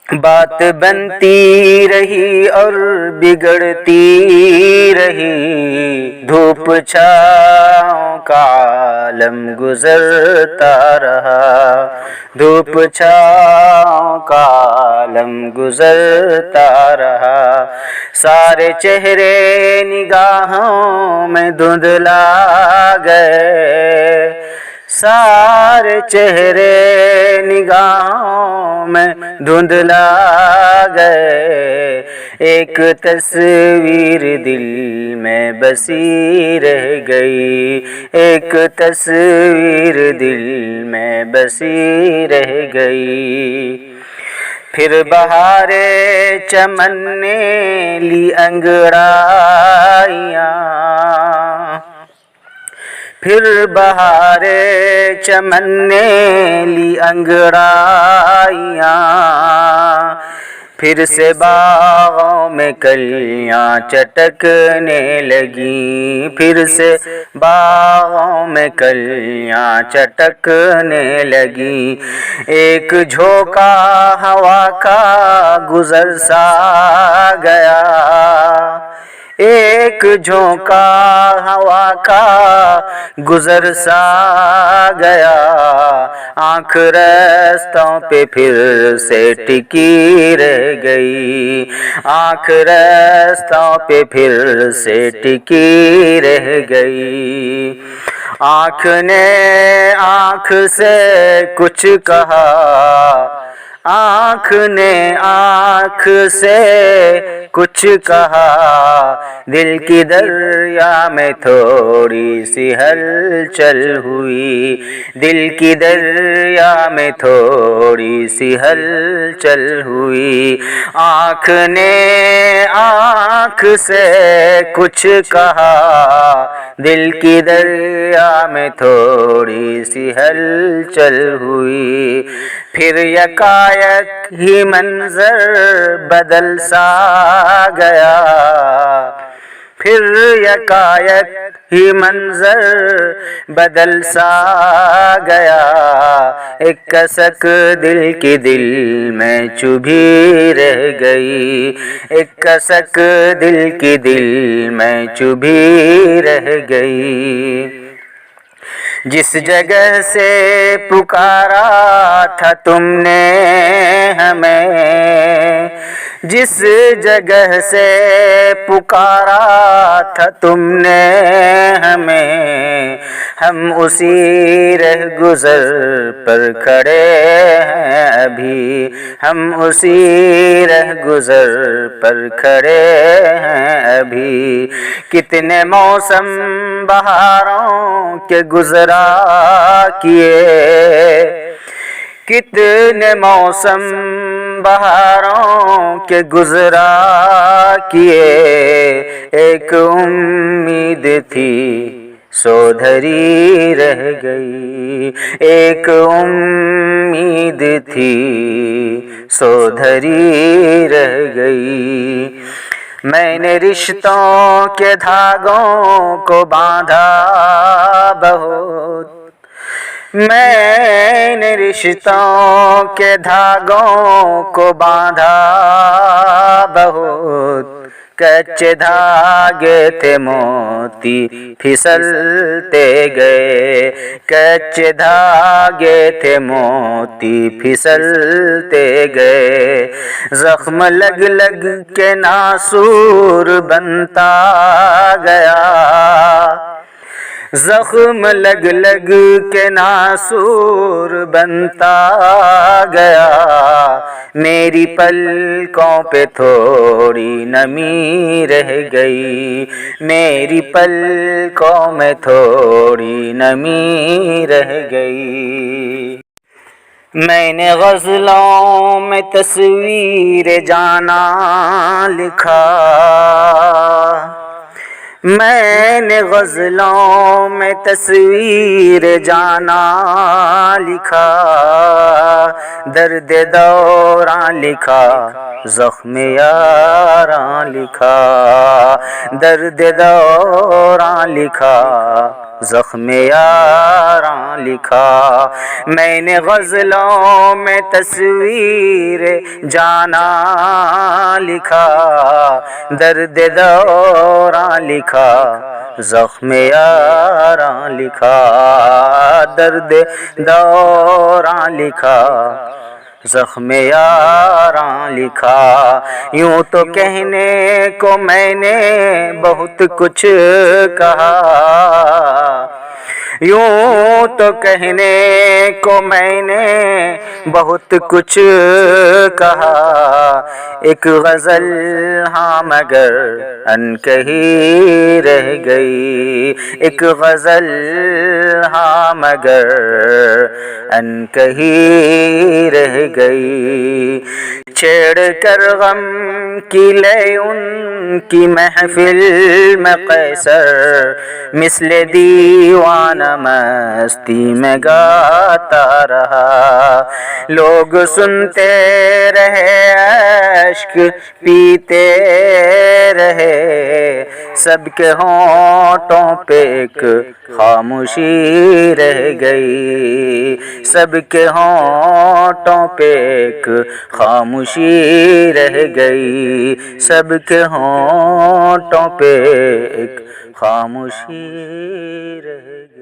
بات بنتی رہی اور بگڑتی رہی، دھوپ چھاؤں کا عالم گزرتا رہا، دھوپ چھاؤں کا عالم گزرتا رہا، سارے چہرے نگاہوں میں دھندلا گئے، سارے چہرے نگاہوں میں دھندلا گئے، ایک تصویر دل میں بسی رہ گئی، ایک تصویر دل میں بسی رہ گئی، پھر بہار چمن نے لی انگڑائیاں، پھر بہار چمن نے لی انگڑائیاں، پھر سے باغوں میں کلیاں چٹکنے لگیں، پھر سے باغوں میں کلیاں چٹکنے لگیں، ایک جھونکا ہوا کا گزر سا گیا، ایک جھونکا ہوا کا گزر سا گیا، آنکھ رستوں پہ پھر سے ٹکی رہ گئی، آنکھ رستوں پہ پھر سے ٹکی رہ گئی، آنکھ نے آنکھ سے کچھ کہا، آنکھ نے آنکھ سے کچھ کہا، دل کی دریا میں تھوڑی سی ہلچل ہوئی، دل کی دریا میں تھوڑی سی ہلچل ہوئی، آنکھ نے آنکھ سے کچھ کہا، دل کی دریا میں تھوڑی سی ہلچل ہوئی، پھر یکایک ہی منظر بدل سا گیا، پھر یکایک ہی منظر بدل سا گیا، ایک کسک دل کی دل میں چبھی رہ گئی، ایک کسک دل کی دل میں چبھی رہ گئی، جس جگہ سے پکارا تھا تم نے ہمیں، جس جگہ سے پکارا تھا تم نے ہمیں، ہم اسی رہ گزر پر کھڑے ہیں ابھی، ہم اسی رہ گزر پر کھڑے ہیں ابھی، کتنے موسم بہاروں کے گزرا کیے، کتنے موسم بہاروں کے گزرا کیے، ایک امید تھی سو دھری رہ گئی، ایک امید تھی سو دھری رہ گئی، میں نے رشتوں کے دھاگوں کو باندھا بہت، میں نے رشتوں کے دھاگوں کو باندھا بہت، کچے دھاگے تھے موتی پھسلتے گئے، کچے دھاگے تھے موتی پھسلتے گئے، زخم لگ لگ کے ناسور بنتا گیا، زخم لگ لگ کے ناسور بنتا گیا، میری پلکوں پہ تھوڑی نمی رہ گئی، میری پلکوں میں تھوڑی نمی رہ گئی، میں نے غزلوں میں تصویر جانا لکھا، میں نے غزلوں میں تصویر جانا لکھا، درد دوراں لکھا، زخم یاراں لکھا، درد دوراں لکھا، زخم یاراں لکھا، میں نے غزلوں میں تصویر جانا لکھا، درد دوراں لکھا، زخم یاراں لکھا، درد دوراں لکھا، زخم یاراں لکھا۔ یوں تو کہنے کو میں نے بہت کچھ کہا، یوں تو کہنے کو میں نے بہت کچھ کہا، ایک غزل ہاں مگر ان کہی رہ گئی، ایک غزل ہاں مگر ان کہی رہ گئی، چھیڑ کر غم کی لے ان کی محفل میں قیصر، مثل دیوانہ مستی میں گاتا رہا، لوگ سنتے رہے اشک پیتے رہے، سب کے ہونٹوں پہ ایک خاموشی رہ گئی، سب کے ہونٹوں پہ ایک خاموشی رہ گئی، سب کے ہونٹوں پہ ایک خاموشی رہ گئی۔